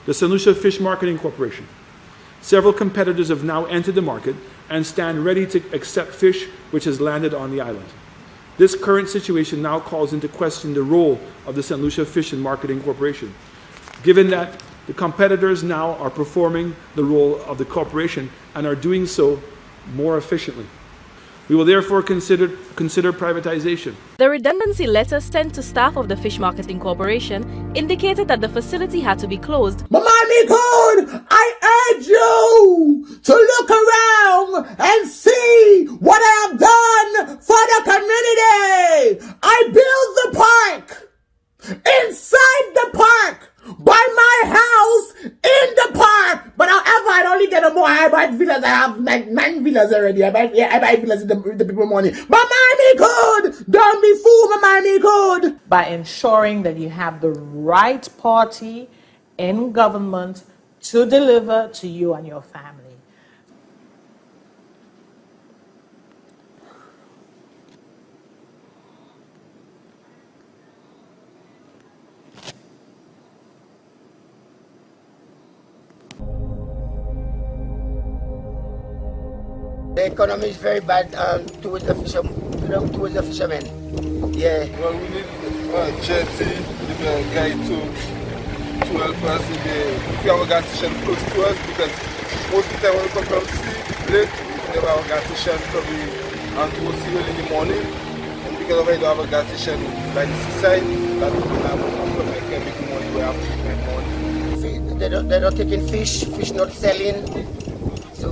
the St. Lucia Fish Marketing Corporation. Several competitors have now entered the market and stand ready to accept fish which has landed on the island. This current situation now calls into question the role of the St. Lucia Fish and Marketing Corporation, given that the competitors now are performing the role of the corporation and are doing so more efficiently. We will therefore consider privatization. The redundancy letter sent to staff of the Fish Marketing Corporation indicated that the facility had to be closed. Mommy God, I urge you to look around and see what I have done for the community. I built the park, inside the park, by my house, in the park. But however, I don't get no more. I buy villas. I have like 9 villas already. I buy villas in the people money. But mommy good, don't be fool, mommy good. By ensuring that you have the right party in government to deliver to you and your family. The economy is very bad towards the fishermen. Yeah. Well, we need a jetty, a guy to help us if we have a gas station close to us, because most of the time when we come from sea, late, we never have a gas station probably until sea early in the morning. And because of it, we don't have a gas station by the seaside, that we can have a big money, we have to make money. They're not taking fish not selling. So,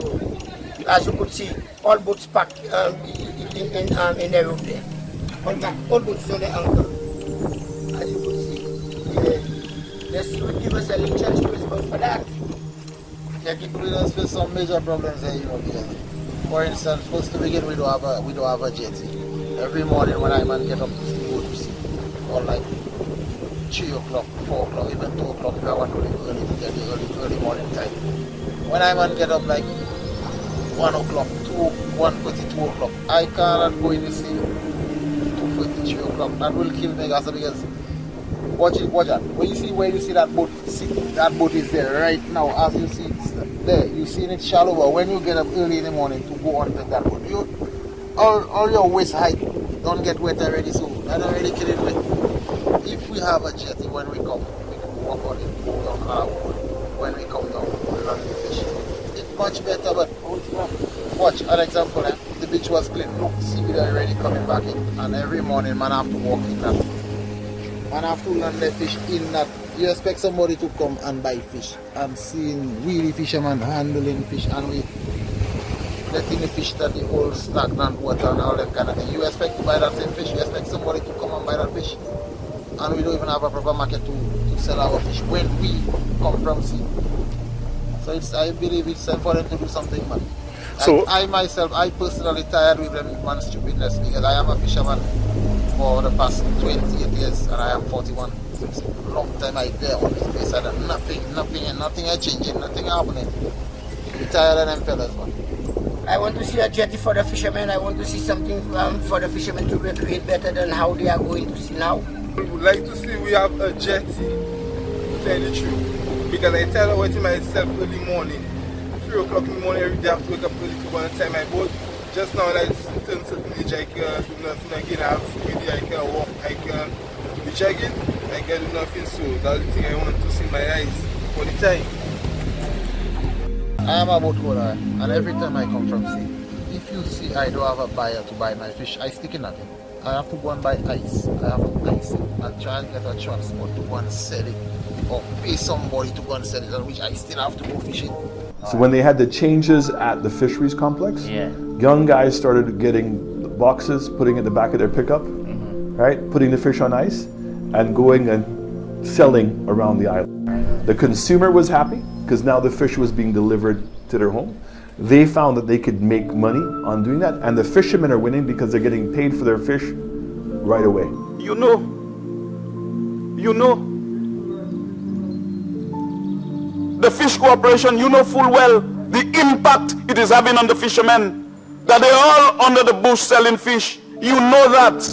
as you could see, all boats packed in the room there. All boats on the anchor. As you could see. They would give us a license principle for that. It brings us with some major problems here, you know, here. For instance, first to begin, we don't have a jetty. Every morning when I man get up to see, go to sea, or like 3 o'clock, 4 o'clock, even 2 o'clock if I want to leave early to get the early morning time. When I man get up like 1 o'clock, 1:30, 2 o'clock, I cannot go in the sea 2:30, 3 o'clock. That will kill me, because watch that. When you see that boat, that boat is there right now. As you see it's there, you see it shallow. But when you get up early in the morning to go onto that boat, all your waist height don't get wet already, so that already killing me. If we have a jetty when we come, we can walk on it, go down our boat. When we come down, we'll run the fish. It's much better, but watch an example. The beach was clean. Look, seaweed already coming back in, and every morning man have to walk in that. Man have to land the fish in that. You expect somebody to come and buy fish, and seeing really fishermen handling fish, and we letting the fish that the whole stagnant water and all that kind of thing. You expect to buy that same fish. You expect somebody to come and buy that fish, and we don't even have a proper market to sell our fish when we come from sea. So I believe it's time for them to do something, man. So I myself, I personally tired with them man's stupidness, because I am a fisherman for the past 28 years and I am 41. It's a long time I there on this place and nothing is changing, nothing happening. I'm tired of them fellas, man. I want to see a jetty for the fishermen. I want to see something for the fishermen to recreate better than how they are going to see now. We would like to see we have a jetty, to tell the truth, because I tell her myself early morning. 3 o'clock in the morning every day I have to wake up early to go and tie my boat. Just now that it's turn certain age, I can do nothing again. I have food, I can walk, I can be jogging, I can do nothing. So that's the thing I want to see my eyes all the time. I am a boat owner, and every time I come from sea, if you see I don't have a buyer to buy my fish, I stick in at it. I have to go and buy ice. I have to ice it and try and get a transport to go and sell it, or pay somebody to go and sell it, which I still have to go fishing. So when they had the changes at the fisheries complex, young guys started getting boxes, putting in the back of their pickup, right, putting the fish on ice, and going and selling around the island. The consumer was happy because now the fish was being delivered to their home. They found that they could make money on doing that, and the fishermen are winning because they're getting paid for their fish right away. You know, the Fish Corporation, you know full well the impact it is having on the fishermen, that they're all under the bush selling fish. You know that.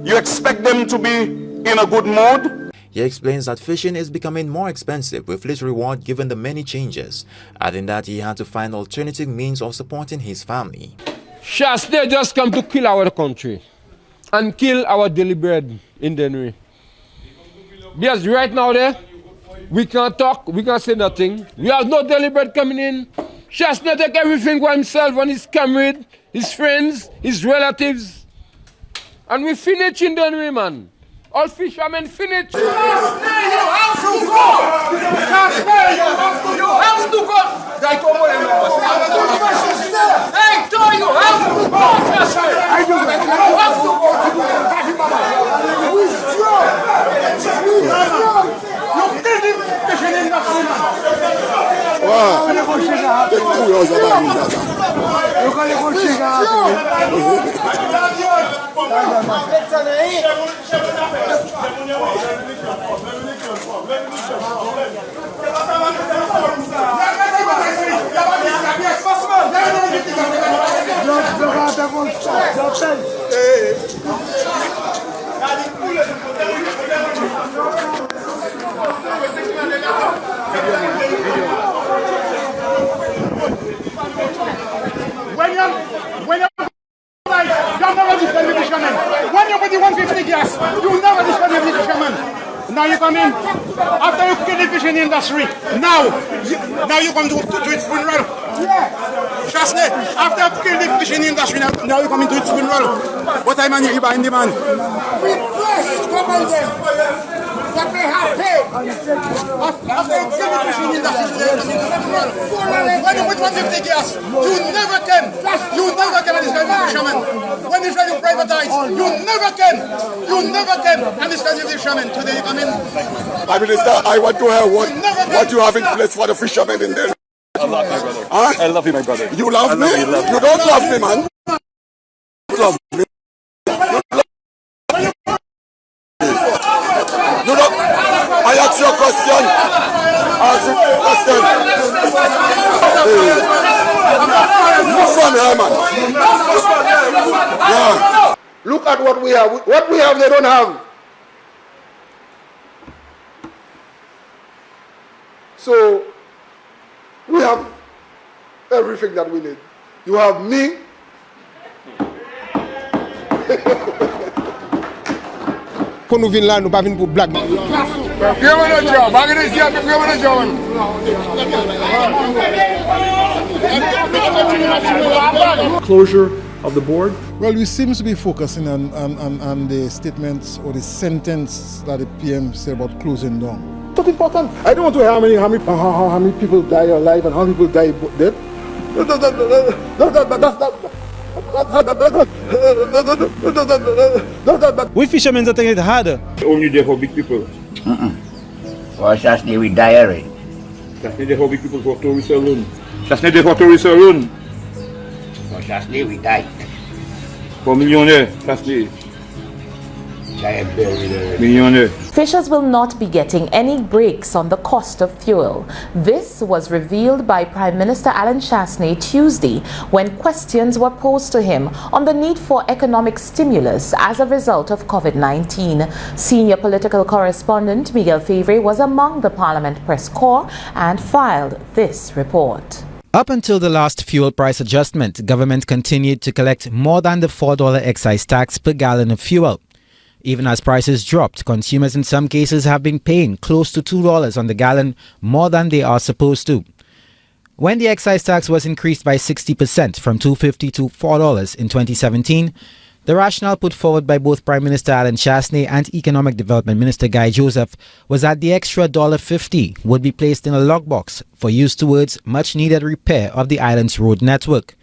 You expect them to be in a good mood. He explains that fishing is becoming more expensive with little reward given the many changes, adding that he had to find alternative means of supporting his family. Chasshole just come to kill our country and kill our daily bread in the way. Because right now there, we can't talk, we can't say nothing. We have no daily bread coming in. Chasshole take everything for himself and his comrade, his friends, his relatives. And we finish in the way, man. All fishermen finish. Chasshole, you have to go! Chasshole, you have to go! Hey, you have to go, Chasshole! You have to go! When you put the 150 gas, you never discuss the fisherman. Now you come in, after you kill the fishing industry, now you come to its funeral. Chasshole, after you kill the fishing industry, now you come into its funeral. What time are you buying the man? Request, come on them. That they have paid. After you kill the fishing industry, when you put 150 gas, you never can describe the fisherman. When you try to privatize, you never can and describe the fisherman. Today you come in. Prime Minister, I want to hear what you have in place for the fishermen in there. I love my brother. Huh? I love you, my brother. You love me? You don't love me, man. You love me. You don't. I ask you a question. Move from here, man. Yeah. Look at what we have. What we have, they don't have. So, we have everything that we need. You have me. Quand nous venons là, nous ne venons pas pour blague. Closure of the board? Well, we seem to be focusing on the statements or the sentence that the PM said about closing down. That's important. I don't want to hear how many people die alive and how many people die dead. We fishermen are taking it harder. Only there for big people. For Chasshole, we die already. Chasshole there for big people for tourists alone. Chasshole there for tourists alone. For Chasshole, we die. For millionaire, Chasshole. Fishers will not be getting any breaks on the cost of fuel. This was revealed by Prime Minister Alan Chasshole Tuesday when questions were posed to him on the need for economic stimulus as a result of COVID-19. Senior political correspondent Miguel Favre was among the Parliament press corps and filed this report. Up until the last fuel price adjustment, government continued to collect more than the $4 excise tax per gallon of fuel. Even as prices dropped, consumers in some cases have been paying close to $2 on the gallon, more than they are supposed to. When the excise tax was increased by 60% from $2.50 to $4 in 2017, the rationale put forward by both Prime Minister Alan Chasshole and Economic Development Minister Guy Joseph was that the extra $1.50 would be placed in a lockbox for use towards much-needed repair of the island's road network.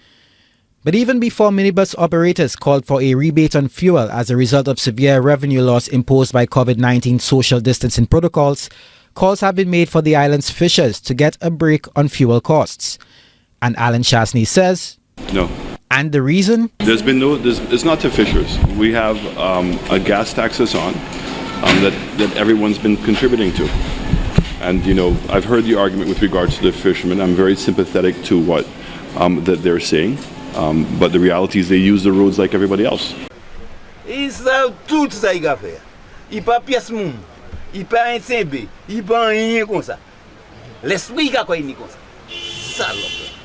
But even before minibus operators called for a rebate on fuel as a result of severe revenue loss imposed by COVID-19 social distancing protocols, calls have been made for the island's fishers to get a break on fuel costs. And Alan Chasshole says, no. And the reason? There's been no, it's not to fishers. We have a gas tax that's on that everyone's been contributing to. And, you know, I've heard the argument with regards to the fishermen. I'm very sympathetic to what that they're saying. But the reality is they use the roads like everybody else. Isso é tudo que vai faire. E para pièce il pas un simbe, il pas rien comme ça. L'esprit qui a quoi il comme ça. Salope.